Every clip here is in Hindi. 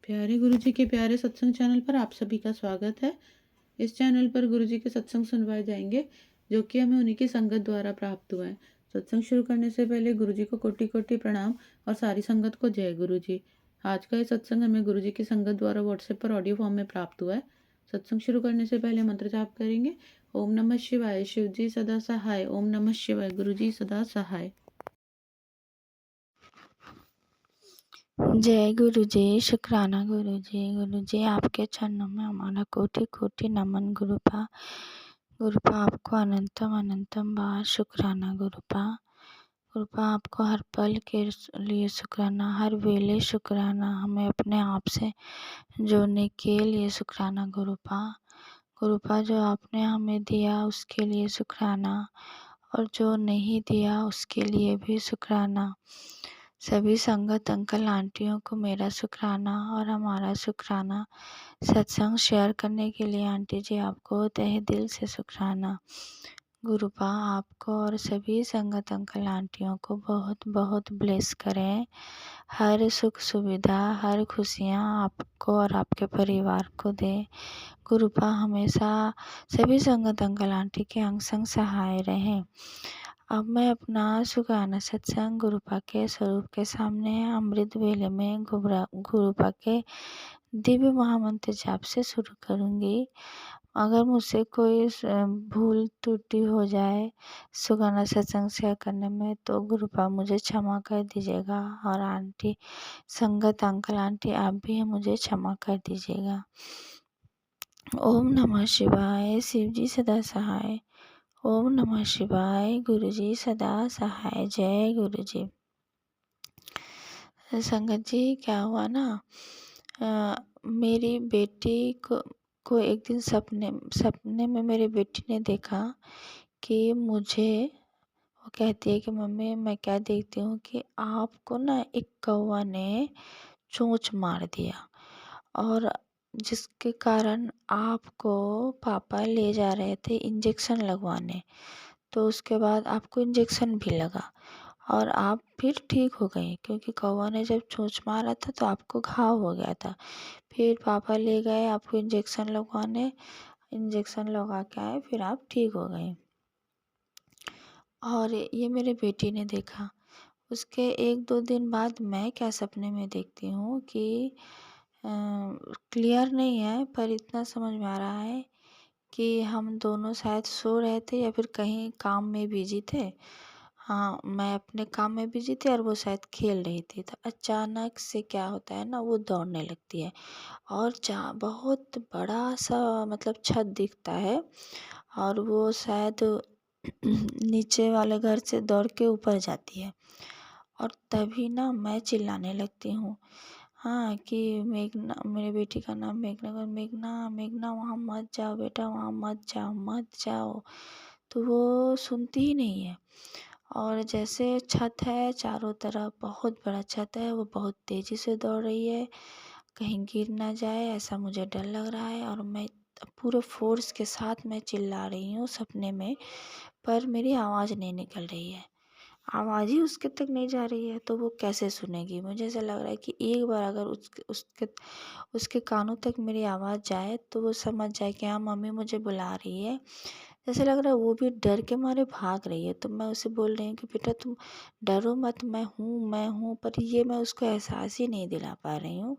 प्यारे गुरुजी के प्यारे सत्संग चैनल पर आप सभी का स्वागत है। इस चैनल पर गुरुजी के सत्संग सुनवाए जाएंगे जो कि हमें उन्हीं की संगत द्वारा प्राप्त हुए हैं। सत्संग शुरू करने से पहले गुरुजी को कोटि कोटि प्रणाम और सारी संगत को जय गुरुजी। आज का ये सत्संग हमें गुरुजी की संगत द्वारा व्हाट्सएप पर ऑडियो फॉर्म में प्राप्त हुआ है। सत्संग शुरू करने से पहले मंत्र जाप करेंगे। ओम नमः शिवाय, शिव जी सदा सहाय। ओम नमः शिवाय, गुरुजी सदा सहाय। जय गुरु जी, शुक्राना गुरु जी आपके चरणों में हमारा कोटि कोटि नमन गुरुपा आपको अनंतम अनंतम बार शुक्राना गुरुपा आपको हर पल के लिए शुक्राना, हर वेले शुक्राना, हमें अपने आप से जोड़ने के लिए शुक्राना गुरुपा जो आपने हमें दिया उसके लिए शुक्राना और जो नहीं दिया उसके लिए भी शुक्राना। सभी संगत अंकल आंटियों को मेरा शुक्राना और हमारा शुक्राना। सत्संग शेयर करने के लिए आंटी जी आपको तहे दिल से शुक्राना। गुरुपा आपको और सभी संगत अंकल आंटियों को बहुत बहुत ब्लेस करें। हर सुख सुविधा, हर खुशियाँ आपको और आपके परिवार को दे। गुरुपा हमेशा सभी संगत अंकल आंटी के अंग संग सहाय रहें। अब मैं अपना शुक्राना सत्संग गुरुपा के स्वरूप के सामने अमृत वेले में गुरुपा के दिव्य महामंत्र जाप से शुरू करूंगी। अगर मुझसे कोई भूल त्रुटि हो जाए शुक्राना सत्संग शेयर करने में तो गुरुपा मुझे क्षमा कर दीजिएगा और आंटी संगत अंकल आंटी आप भी मुझे क्षमा कर दीजिएगा। ओम नमः शिवाय, शिव जी सदा सहाय। ओम नमः शिवाय, गुरुजी सदा सहाय। जय गुरुजी। संगत जी क्या हुआ ना, मेरी बेटी को एक दिन सपने में मेरी बेटी ने देखा कि मुझे, वो कहती है कि मम्मी मैं क्या देखती हूँ कि आपको ना एक कौवा ने चोंच मार दिया और जिसके कारण आपको पापा ले जा रहे थे इंजेक्शन लगवाने। तो उसके बाद आपको इंजेक्शन भी लगा और आप फिर ठीक हो गई क्योंकि कौवा ने जब चोंच मारा था तो आपको घाव हो गया था। फिर पापा ले गए आपको इंजेक्शन लगवाने, इंजेक्शन लगा के आए, फिर आप ठीक हो गई। और ये मेरे बेटी ने देखा। उसके 1-2 दिन बाद मैं क्या सपने में देखती हूँ कि क्लियर नहीं है पर इतना समझ में आ रहा है कि हम दोनों शायद सो रहे थे या फिर कहीं काम में बिजी थे। हाँ, मैं अपने काम में बिजी थी और वो शायद खेल रही थी। तो अचानक से क्या होता है ना, वो दौड़ने लगती है और बहुत बड़ा सा मतलब छत दिखता है और वो शायद नीचे वाले घर से दौड़ के ऊपर जाती है और तभी ना मैं चिल्लाने लगती हूँ। हाँ कि मेघना, मेरी बेटी का नाम मेघना, मेघना मेघना वहाँ मत जाओ बेटा, वहाँ मत जाओ मत जाओ। तो वो सुनती ही नहीं है और जैसे छत है चारों तरफ बहुत बड़ा छत है, वो बहुत तेज़ी से दौड़ रही है, कहीं गिर ना जाए ऐसा मुझे डर लग रहा है और मैं पूरे फोर्स के साथ मैं चिल्ला रही हूँ सपने में, पर मेरी आवाज़ नहीं निकल रही है, आवाज़ ही उसके तक नहीं जा रही है तो वो कैसे सुनेगी। मुझे ऐसा लग रहा है कि एक बार अगर उसके उसके उसके कानों तक मेरी आवाज़ जाए तो वो समझ जाए कि हाँ मम्मी मुझे बुला रही है। जैसे लग रहा है वो भी डर के मारे भाग रही है। तो मैं उसे बोल रही हूँ कि बेटा तुम डरो मत, मैं हूँ, पर ये मैं उसको एहसास ही नहीं दिला पा रही हूँ।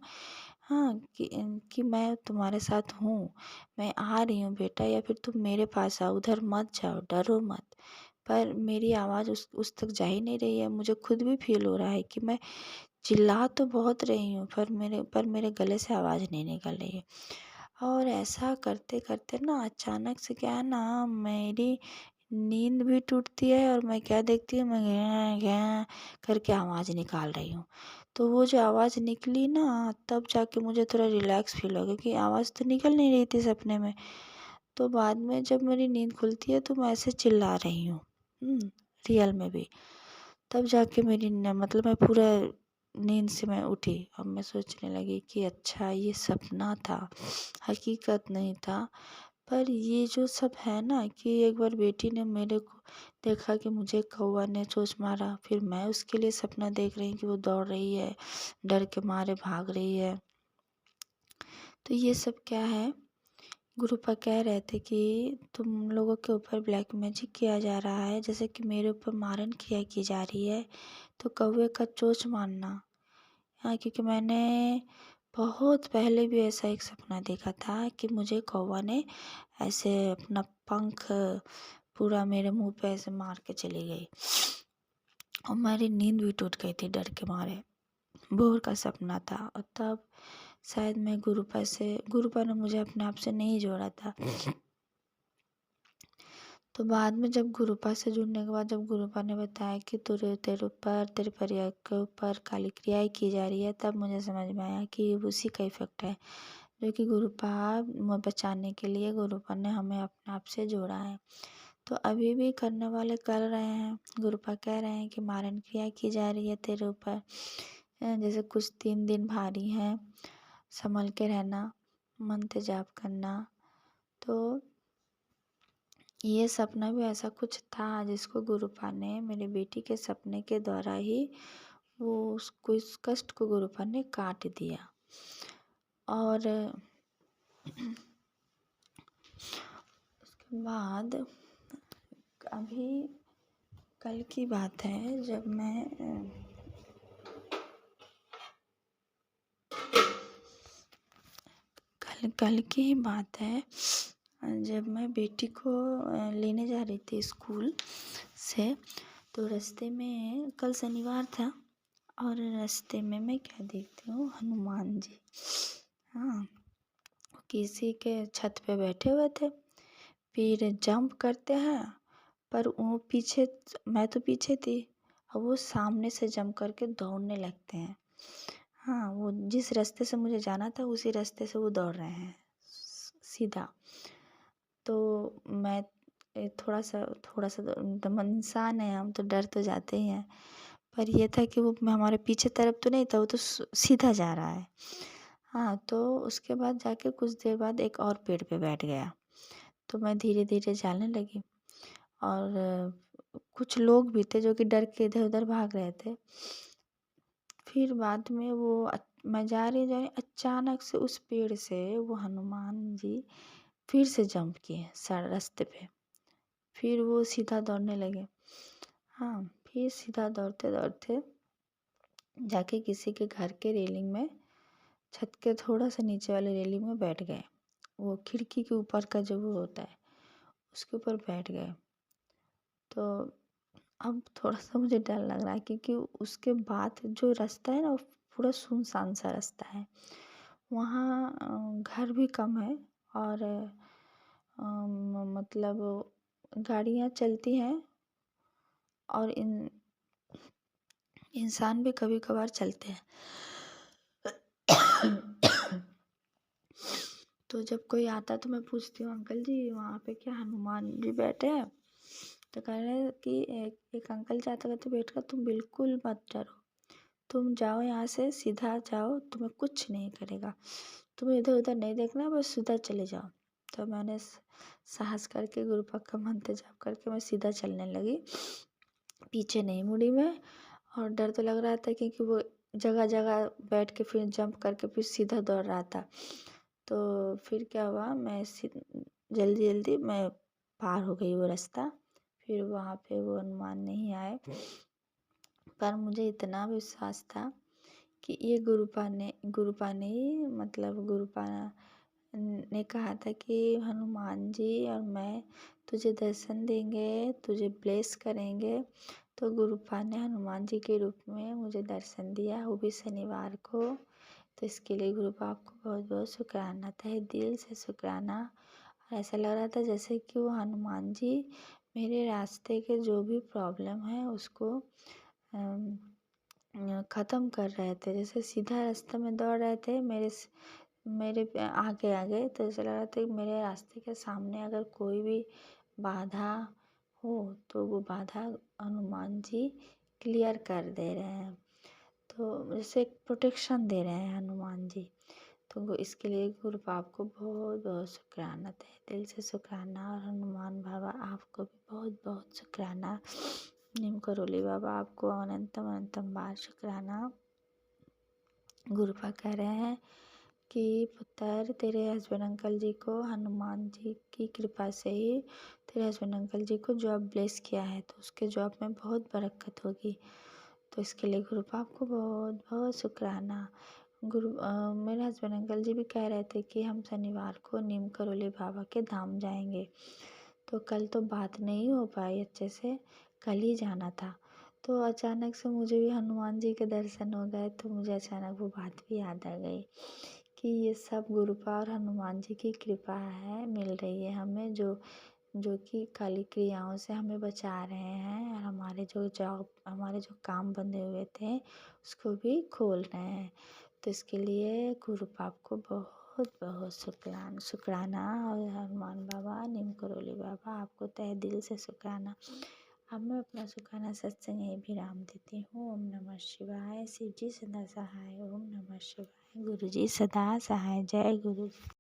हाँ कि मैं तुम्हारे साथ हूँ, मैं आ रही हूँ बेटा, या फिर तुम मेरे पास आओ, उधर मत जाओ, डरो मत। पर मेरी आवाज़ उस तक जा ही नहीं रही है। मुझे खुद भी फ़ील हो रहा है कि मैं चिल्ला तो बहुत रही हूँ पर मेरे गले से आवाज़ नहीं निकल रही है। और ऐसा करते-करते ना अचानक से क्या है ना, मेरी नींद भी टूटती है और मैं क्या देखती हूँ, मैं घें घें करके आवाज़ निकाल रही हूँ। तो वो जो आवाज़ निकली ना तब जाके मुझे थोड़ा रिलैक्स फ़ील हो, क्योंकि आवाज़ तो निकल नहीं रही थी सपने में। तो बाद में जब मेरी नींद खुलती है तो मैं ऐसे चिल्ला रही हूँ, रियल में भी। तब जाके मेरी मतलब मैं पूरा नींद से मैं उठी। अब मैं सोचने लगी कि अच्छा ये सपना था, हकीकत नहीं था। पर ये जो सब है ना कि एक बार बेटी ने मेरे को देखा कि मुझे कौवा ने चोंच मारा, फिर मैं उसके लिए सपना देख रही हूँ कि वो दौड़ रही है, डर के मारे भाग रही है। तो ये सब क्या है, गुरुपा कह रहे थे कि तुम लोगों के ऊपर ब्लैक मैजिक किया जा रहा है, जैसे कि मेरे ऊपर मारन किया की जा रही है, तो कौवे का चोंच मारना। हाँ, क्योंकि मैंने बहुत पहले भी ऐसा एक सपना देखा था कि मुझे कौवा ने ऐसे अपना पंख पूरा मेरे मुंह पे ऐसे मार के चली गई और मेरी नींद भी टूट गई थी डर के मारे। भोर का सपना था और तब शायद मैं गुरुपा ने मुझे अपने आप से नहीं जोड़ा था। तो बाद में जब गुरुपा से जुड़ने के बाद जब गुरुपा ने बताया कि तेरे ऊपर तेरे परिवार के ऊपर काली क्रियाएं की जा रही है, तब मुझे समझ में आया कि उसी का इफेक्ट है, जो कि गुरुपा बचाने के लिए गुरुपा ने हमें अपने आप से जोड़ा है। तो अभी भी करने वाले कर रहे हैं। गुरुपा कह रहे हैं कि मारन क्रिया की जा रही है तेरे ऊपर, जैसे कुछ 3 दिन भारी हैं, संभल के रहना, मंत्र जाप करना। तो ये सपना भी ऐसा कुछ था जिसको गुरुपा ने मेरी बेटी के सपने के द्वारा ही उस कष्ट को गुरुपा ने काट दिया। और उसके बाद अभी कल की बात है, जब मैं कल की ही बात है, जब मैं बेटी को लेने जा रही थी स्कूल से, तो रास्ते में कल शनिवार था और रास्ते में मैं क्या देखती हूँ, हनुमान जी, हाँ, किसी के छत पे बैठे हुए थे, फिर जंप करते हैं, पर वो पीछे, मैं तो पीछे थी और वो सामने से जंप करके दौड़ने लगते हैं। हाँ, वो जिस रास्ते से मुझे जाना था उसी रास्ते से वो दौड़ रहे हैं सीधा। तो मैं थोड़ा सा तो इंसान है, हम तो डर तो जाते ही हैं, पर ये था कि वो हमारे पीछे तरफ तो नहीं था, वो तो सीधा जा रहा है। हाँ, तो उसके बाद जाके कुछ देर बाद एक और पेड़ पे बैठ गया, तो मैं धीरे धीरे जाने लगी और कुछ लोग भी थे जो कि डर के इधर उधर भाग रहे थे। फिर बाद में मैं जा रही अचानक से उस पेड़ से वो हनुमान जी फिर से जंप किए रास्ते पे, फिर वो सीधा दौड़ने लगे। हाँ, फिर सीधा दौड़ते दौड़ते जाके किसी के घर के रेलिंग में, छत के थोड़ा सा नीचे वाले रेलिंग में बैठ गए। वो खिड़की के ऊपर का जो वो होता है उसके ऊपर बैठ गए। तो अब थोड़ा सा मुझे डर लग रहा है, क्योंकि उसके बाद जो रास्ता है ना, वो पूरा सुनसान सा रास्ता है, वहाँ घर भी कम है और मतलब गाड़ियाँ चलती हैं और इंसान भी कभी कभार चलते हैं। तो जब कोई आता तो मैं पूछती हूँ, अंकल जी वहाँ पे क्या हनुमान जी बैठे हैं? तो कह रहे हैं कि एक अंकल जाते कहते, बेटा तुम बिल्कुल मत डरो, तुम जाओ यहाँ से, सीधा जाओ, तुम्हें कुछ नहीं करेगा, तुम्हें इधर उधर नहीं देखना, बस सीधा चले जाओ। तो मैंने साहस करके गुरुपा का मंत्र जाप करके मैं सीधा चलने लगी, पीछे नहीं मुड़ी मैं। और डर तो लग रहा था क्योंकि वो जगह जगह बैठ के फिर जंप करके फिर सीधा दौड़ रहा था। तो फिर क्या हुआ, मैं जल्दी जल्दी मैं पार हो गई वो रास्ता। फिर वहाँ पे वो हनुमान नहीं आए, पर मुझे इतना विश्वास था कि ये गुरुपा ने ही, मतलब गुरुपा ने कहा था कि हनुमान जी और मैं तुझे दर्शन देंगे, तुझे ब्लेस करेंगे। तो गुरुपा ने हनुमान जी के रूप में मुझे दर्शन दिया, वो भी शनिवार को। तो इसके लिए गुरुपा आपको बहुत बहुत शुक्राना, तहे दिल से शुक्राना। और ऐसा लग रहा था जैसे कि वो हनुमान जी मेरे रास्ते के जो भी प्रॉब्लम है उसको ख़त्म कर रहे थे। जैसे सीधा रास्ते में दौड़ रहे थे मेरे आगे आगे, तो ऐसा लग रहा था कि मेरे रास्ते के सामने अगर कोई भी बाधा हो तो वो बाधा हनुमान जी क्लियर कर दे रहे हैं, तो जैसे एक प्रोटेक्शन दे रहे हैं हनुमान जी। तो इसके लिए गुरु बाप को बहुत बहुत शुक्राना, तहे दिल से शुक्राना। और हनुमान बाबा आपको भी बहुत बहुत शुक्राना, नीम करोली बाबा आपको अनंतम अनंतम बार शुक्राना। गुरुपा कह रहे हैं कि पुत्र तेरे हस्बैंड अंकल जी को हनुमान जी की कृपा से ही तेरे हस्बैंड अंकल जी को जॉब ब्लेस किया है, तो उसके जॉब में बहुत बरकत होगी। तो इसके लिए गुरु बाप को बहुत बहुत शुक्राना। मेरे हस्बैंड अंकल जी भी कह रहे थे कि हम शनिवार को नीम करोली बाबा के धाम जाएंगे, तो कल तो बात नहीं हो पाई अच्छे से, कल ही जाना था। तो अचानक से मुझे भी हनुमान जी के दर्शन हो गए, तो मुझे अचानक वो बात भी याद आ गई कि ये सब गुरुपा और हनुमान जी की कृपा है, मिल रही है हमें, जो कि काली क्रियाओं से हमें बचा रहे हैं, और हमारे जो काम बंधे हुए थे उसको भी खोल रहे हैं। तो इसके लिए गुरु बाप को बहुत बहुत शुक्राना, और हनुमान बाबा, नीम करोली बाबा, आपको तहे दिल से शुक्राना। अब मैं अपना शुक्राना सत्संग यहीं विराम देती हूँ। ओम नमः शिवाय। शिव जी सदा सहाय। ओम नमः शिवाय। गुरु जी सदा सहाय। जय गुरु जी।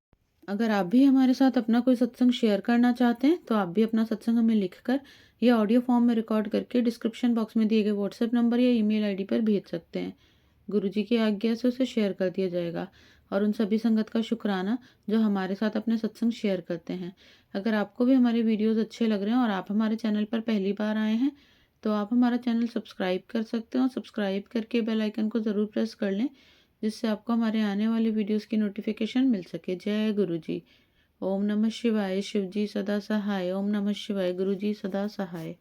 अगर आप भी हमारे साथ अपना कोई सत्संग शेयर करना चाहते हैं तो आप भी अपना सत्संग हमें लिखकर या ऑडियो फॉर्म में रिकॉर्ड करके डिस्क्रिप्शन बॉक्स में दिए गए व्हाट्सएप नंबर या ईमेल आईडी पर भेज सकते हैं। गुरुजी की आज्ञा से उसे शेयर कर दिया जाएगा। और उन सभी संगत का शुक्राना जो हमारे साथ अपने सत्संग शेयर करते हैं। अगर आपको भी हमारे वीडियोज़ अच्छे लग रहे हैं और आप हमारे चैनल पर पहली बार आए हैं तो आप हमारा चैनल सब्सक्राइब कर सकते हैं, और सब्सक्राइब करके बेल आइकन को ज़रूर प्रेस कर लें, जिससे आपको हमारे आने वाली वीडियोज़ की नोटिफिकेशन मिल सके। जय गुरु जी। ओम नमः शिवाय। शिव जी सदा सहाय। ओम नमः शिवाय। गुरु जी सदा सहाय।